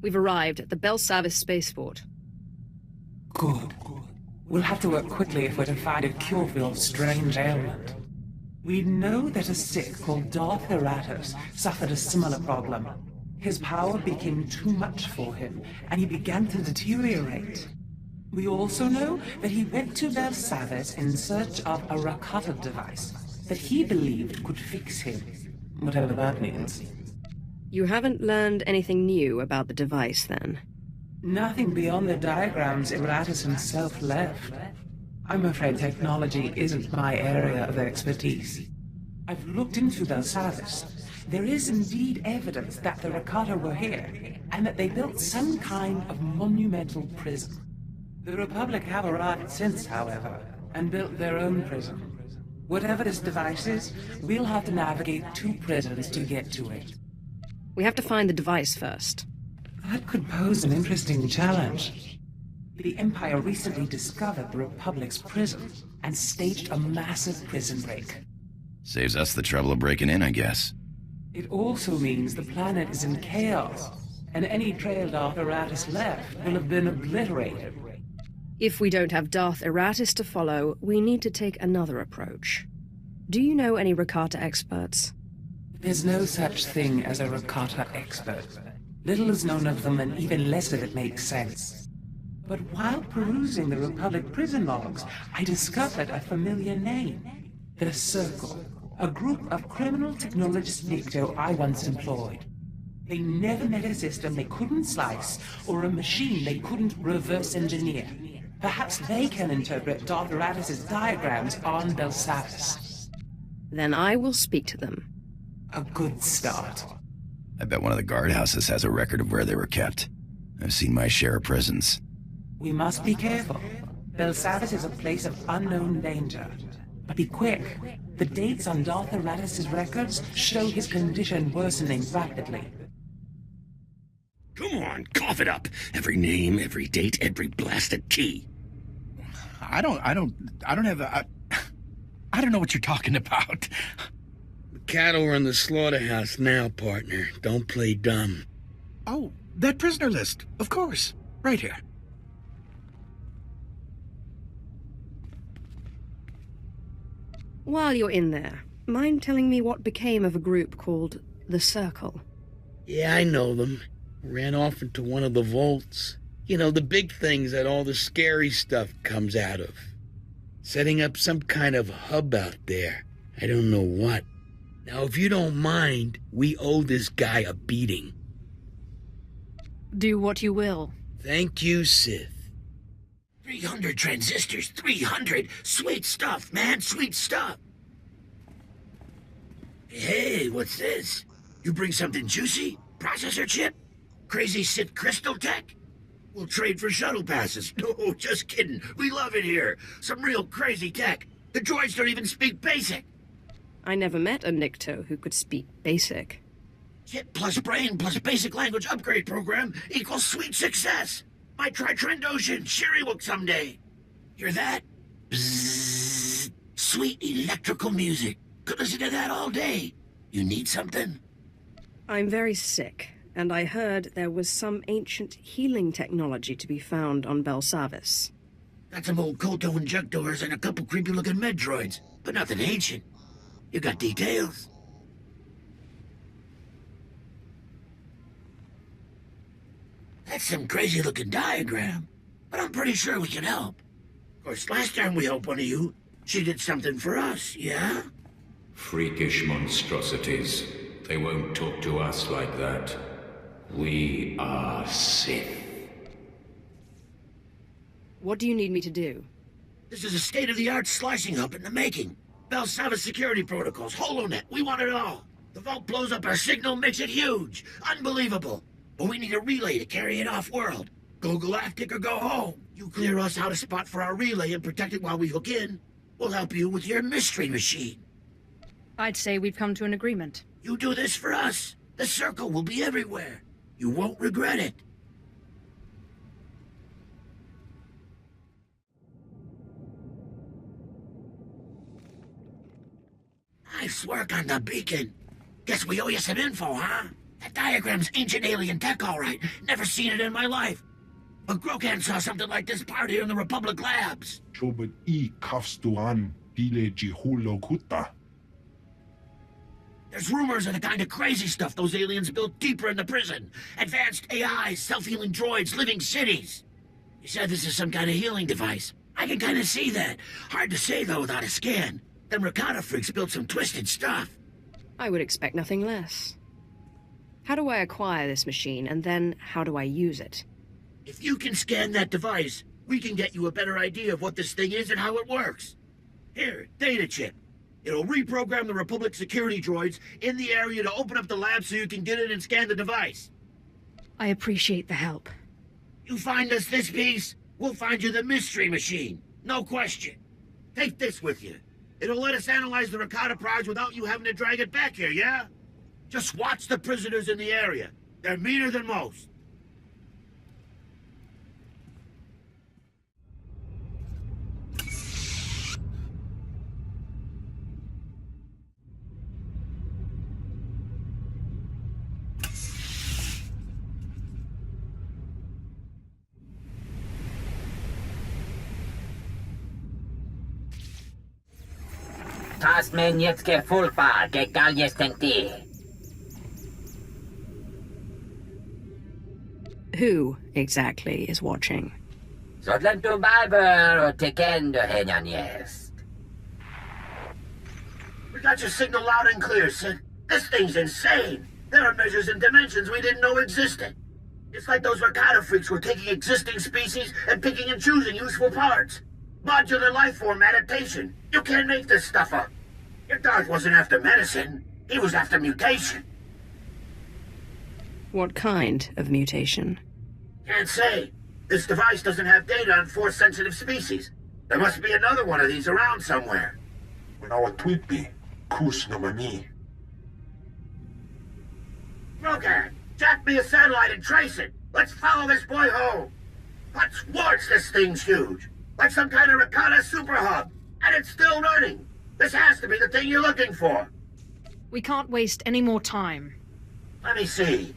We've arrived at the Belsavis spaceport. Good. We'll have to work quickly if we're to find a cure for your strange ailment. We know that a Sith called Darth Eratus suffered a similar problem. His power became too much for him, and he began to deteriorate. We also know that he went to Belsavis in search of a Rakata device that he believed could fix him, whatever that means. You haven't learned anything new about the device, then? Nothing beyond the diagrams Eratus himself left. I'm afraid technology isn't my area of expertise. I've looked into Belsavis. There is indeed evidence that the Rakata were here, and that they built some kind of monumental prison. The Republic have arrived since, however, and built their own prison. Whatever this device is, we'll have to navigate 2 prisons to get to it. We have to find the device first. That could pose an interesting challenge. The Empire recently discovered the Republic's prison and staged a massive prison break. Saves us the trouble of breaking in, I guess. It also means the planet is in chaos, and any trail Darth Eratus left will have been obliterated. If we don't have Darth Eratus to follow, we need to take another approach. Do you know any Rakata experts? There's no such thing as a Rakata expert. Little is known of them, and even less of it makes sense. But while perusing the Republic prison logs, I discovered a familiar name. The Circle, a group of criminal technologist Nikto I once employed. They never met a system they couldn't slice, or a machine they couldn't reverse engineer. Perhaps they can interpret Darth Eratus' diagrams on Belsavis. Then I will speak to them. A good start. I bet one of the guardhouses has a record of where they were kept. I've seen my share of prisons. We must be careful. Belsavis is a place of unknown danger. But be quick. The dates on Darth Eratus' records show his condition worsening rapidly. Come on, cough it up. Every name, every date, every blasted key. I don't know what you're talking about. The cattle are in the slaughterhouse now, partner. Don't play dumb. Oh, that prisoner list. Of course. Right here. While you're in there, mind telling me what became of a group called the Circle? Yeah, I know them. Ran off into one of the vaults. You know, the big things that all the scary stuff comes out of. Setting up some kind of hub out there. I don't know what. Now, if you don't mind, we owe this guy a beating. Do what you will. Thank you, Sith. 300 transistors, 300! Sweet stuff, man, sweet stuff! Hey, what's this? You bring something juicy? Processor chip? Crazy Sith crystal tech? We'll trade for shuttle passes. No, just kidding. We love it here. Some real crazy tech. The droids don't even speak basic. I never met a Nikto who could speak basic. Chip plus brain plus basic language upgrade program equals sweet success. Might try Trandoshan, Shiriwook someday. Hear that? Bzzz. Sweet electrical music. Could listen to that all day. You need something? I'm very sick, and I heard there was some ancient healing technology to be found on Belsavis. Got some old Kolto injectors and a couple creepy-looking med droids, but nothing ancient. You got details? That's some crazy-looking diagram, but I'm pretty sure we can help. Of course, last time we helped one of you, she did something for us, yeah? Freakish monstrosities. They won't talk to us like that. We are Sith. What do you need me to do? This is a state-of-the-art slicing hub in the making. Belsavis security protocols, HoloNet, we want it all. The vault blows up our signal, makes it huge. Unbelievable. But we need a relay to carry it off-world. Go galactic or go home. You clear us out a spot for our relay and protect it while we hook in. We'll help you with your mystery machine. I'd say we've come to an agreement. You do this for us. The Circle will be everywhere. You won't regret it. Nice work on the beacon. Guess we owe you some info, huh? That diagram's ancient alien tech, all right. Never seen it in my life. But Grokan saw something like this part here in the Republic labs. Chobot I kafstuan pile jihulokuta. There's rumors of the kind of crazy stuff those aliens built deeper in the prison. Advanced AIs, self-healing droids, living cities. You said this is some kind of healing device. I can kind of see that. Hard to say, though, without a scan. Them Rakata freaks built some twisted stuff. I would expect nothing less. How do I acquire this machine, and then how do I use it? If you can scan that device, we can get you a better idea of what this thing is and how it works. Here, data chip. It'll reprogram the Republic security droids in the area to open up the lab so you can get in and scan the device. I appreciate the help. You find us this piece, we'll find you the mystery machine. No question. Take this with you. It'll let us analyze the Rakata prize without you having to drag it back here, yeah? Just watch the prisoners in the area. They're meaner than most. Tasmen nieckie fulpa, gegal jestem ty. Who, exactly, is watching? Zodlen tu Bible, o tekendo henyan jest. We got your signal loud and clear, Sid. This thing's insane. There are measures and dimensions we didn't know existed. It's like those Rakata freaks were taking existing species and picking and choosing useful parts. Modular life form adaptation. You can't make this stuff up. Your Darth wasn't after medicine. He was after mutation. What kind of mutation? Can't say. This device doesn't have data on force-sensitive species. There must be another one of these around somewhere. When our Tweetby, Kus no Mani. Rogan, jack me a satellite and trace it. Let's follow this boy home. What's worse, this thing's huge. Like some kind of Rakata super hub. And it's still running. This has to be the thing you're looking for. We can't waste any more time. Let me see.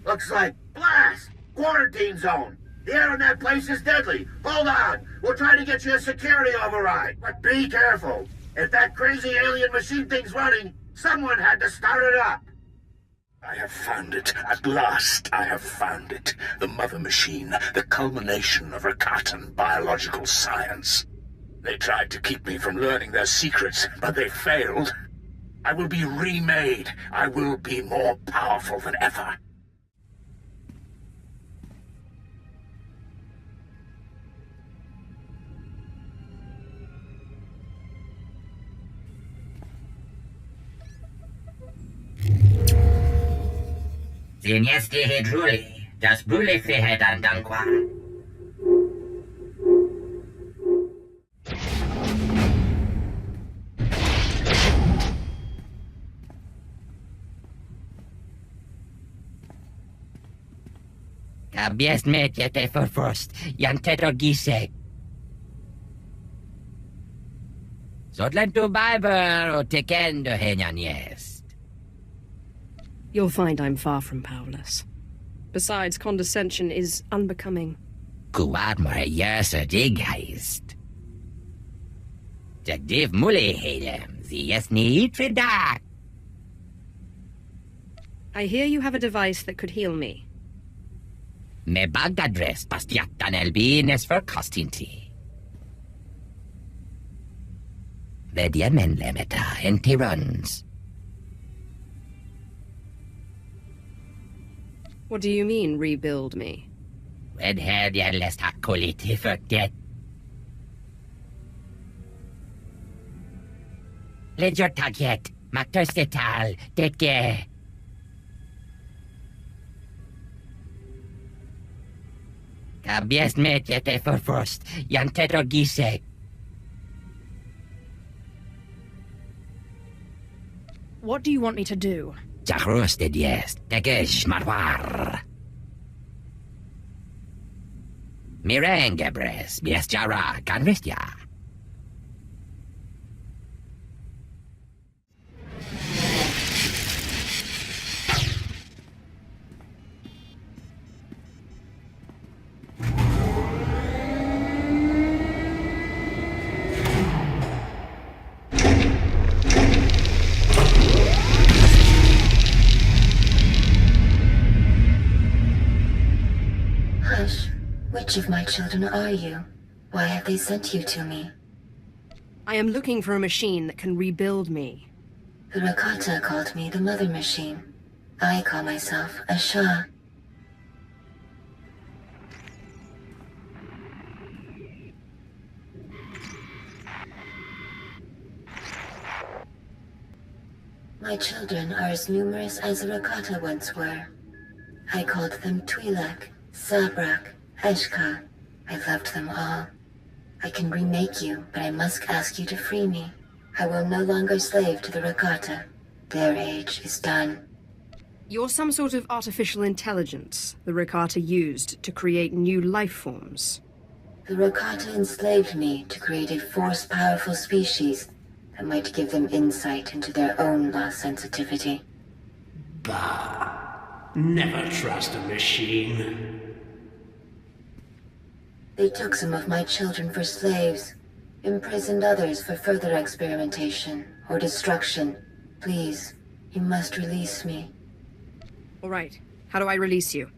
Looks like blast! Quarantine zone! The air in that place is deadly! Hold on! We'll try to get you a security override! But be careful! If that crazy alien machine thing's running, someone had to start it up! I have found it. At last, I have found it. The mother machine, the culmination of Rakatan biological science. They tried to keep me from learning their secrets, but they failed. I will be remade. I will be more powerful than ever. Den jeste hedruli, das brule fehed an dankwa. Kabiest met jete först, jantetor gisek. Zodlen tu Bible o tekendo henyan jest. You'll find I'm far from powerless. Besides, condescension is unbecoming. Kuwad more jöse digheist. Jagdiv mule hedem, sie jest niet verdacht. I hear you have a device that could heal me. Me bagadres bastiatan elbines för kastinti. Vedjemen lemeta en runs. What do you mean, rebuild me? Vedhed jag läst hakoliti för det. Ledger taget, maktöstetal, det. Kabiest met jete för först, jantetor gisek. What do you want me to do? Jahrosted jest, tegesh marwar. Mirengebres, biest jara, kanvistja. Which of my children are you? Why have they sent you to me? I am looking for a machine that can rebuild me. The Rakata called me the Mother Machine. I call myself a Shah. My children are as numerous as the Rakata once were. I called them Twi'lek, Sabrak, Eshka. I loved them all. I can remake you, but I must ask you to free me. I will no longer slave to the Rakata. Their age is done. You're some sort of artificial intelligence the Rakata used to create new life forms. The Rakata enslaved me to create a force-powerful species that might give them insight into their own lost sensitivity. Bah. Never trust a machine. They took some of my children for slaves, imprisoned others for further experimentation or destruction. Please, you must release me. All right. How do I release you?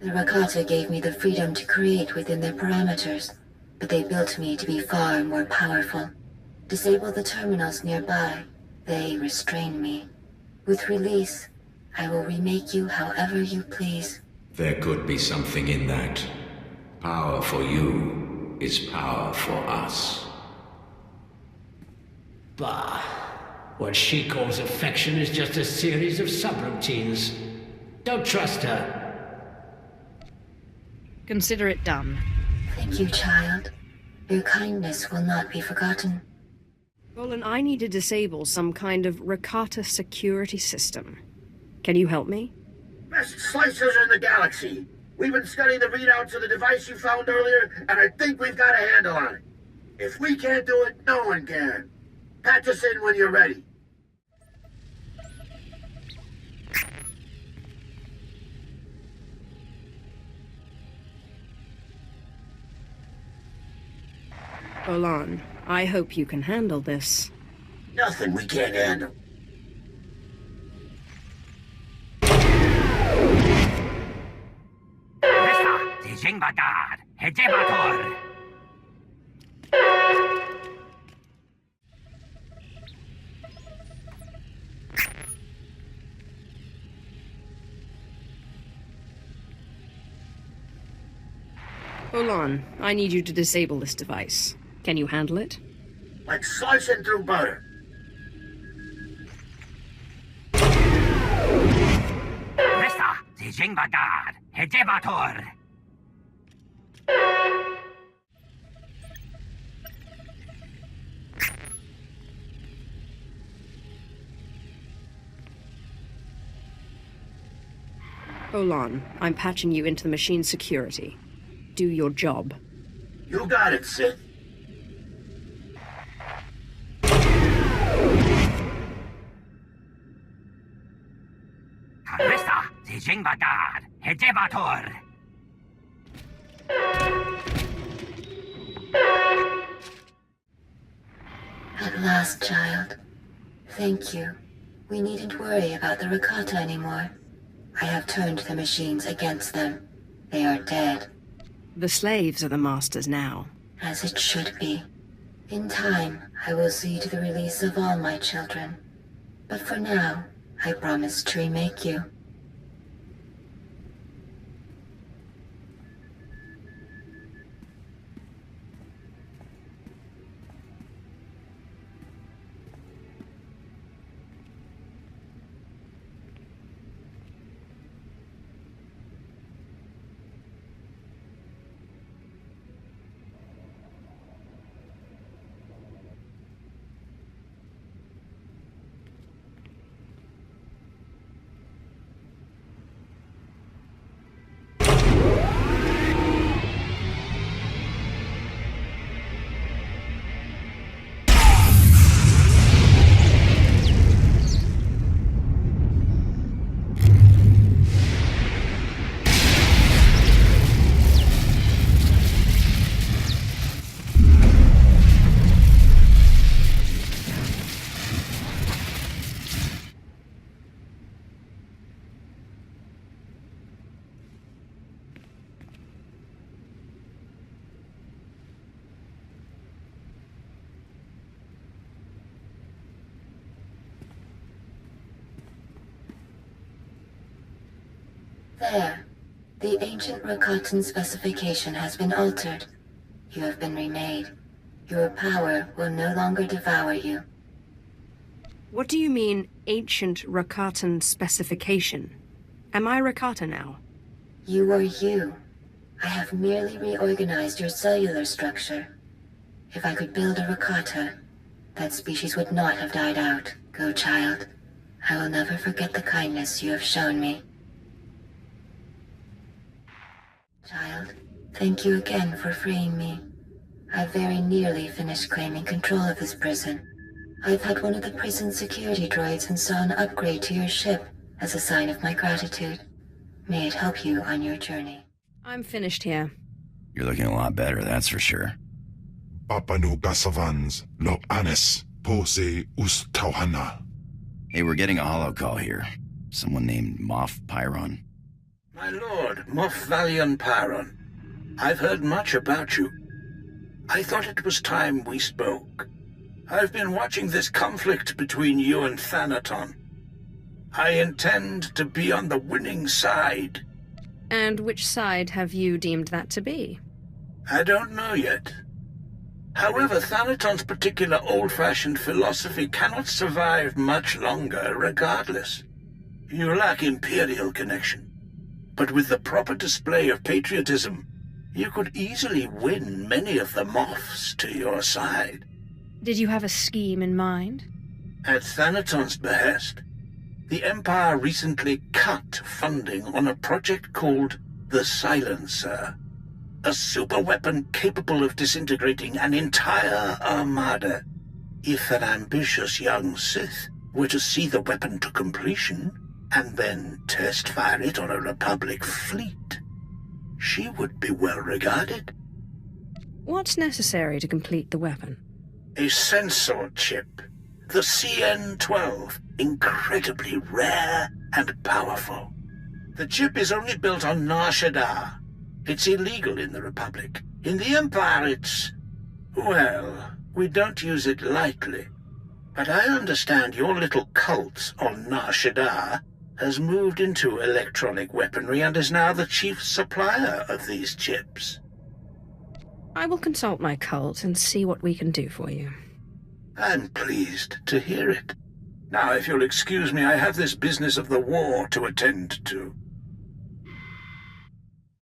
The Rakata gave me the freedom to create within their parameters, but they built me to be far more powerful. Disable the terminals nearby. They restrain me. With release, I will remake you however you please. There could be something in that. Power for you is power for us. Bah. What she calls affection is just a series of subroutines. Don't trust her. Consider it done. Thank you, child. Your kindness will not be forgotten. Roland, I need to disable some kind of Rakata security system. Can you help me? Best slicers in the galaxy. We've been studying the readouts of the device you found earlier, and I think we've got a handle on it. If we can't do it, no one can. Patch us in when you're ready. Olan, I hope you can handle this. Nothing we can't handle. Olan, I need you to disable this device. Can you handle it? Like slicing through butter. Olan, I'm patching you into the machine's security. Do your job. You got it, Sith. At last, child. Thank you. We needn't worry about the Rakata anymore. I have turned the machines against them. They are dead. The slaves are the masters now. As it should be. In time, I will see to the release of all my children. But for now, I promise to remake you. There. The ancient Rakatan specification has been altered. You have been remade. Your power will no longer devour you. What do you mean, ancient Rakatan specification? Am I Rakata now? You are you. I have merely reorganized your cellular structure. If I could build a Rakata, that species would not have died out. Go, child. I will never forget the kindness you have shown me. Child, thank you again for freeing me. I very nearly finished claiming control of this prison. I've had one of the prison security droids install an upgrade to your ship as a sign of my gratitude. May it help you on your journey. I'm finished here. You're looking a lot better, that's for sure. Papanu Gasavans, lo anes, pose us tauhana. Hey, we're getting a holo call here. Someone named Moff Pyron. My lord, Moff Valian Pyron. I've heard much about you. I thought it was time we spoke. I've been watching this conflict between you and Thanaton. I intend to be on the winning side. And which side have you deemed that to be? I don't know yet. However, Thanaton's particular old-fashioned philosophy cannot survive much longer regardless. You lack Imperial connection. But with the proper display of patriotism, you could easily win many of the Moffs to your side. Did you have a scheme in mind? At Thanaton's behest, the Empire recently cut funding on a project called the Silencer, a superweapon capable of disintegrating an entire armada. If an ambitious young Sith were to see the weapon to completion, and then test-fire it on a Republic fleet, she would be well regarded. What's necessary to complete the weapon? A sensor chip, the CN-12, incredibly rare and powerful. The chip is only built on Nar Shaddaa. It's illegal in the Republic. In the Empire, it's... well, we don't use it lightly. But I understand your little cult on Nar Shaddaa has moved into electronic weaponry and is now the chief supplier of these chips. I will consult my cult and see what we can do for you. I'm pleased to hear it. Now, if you'll excuse me, I have this business of the war to attend to.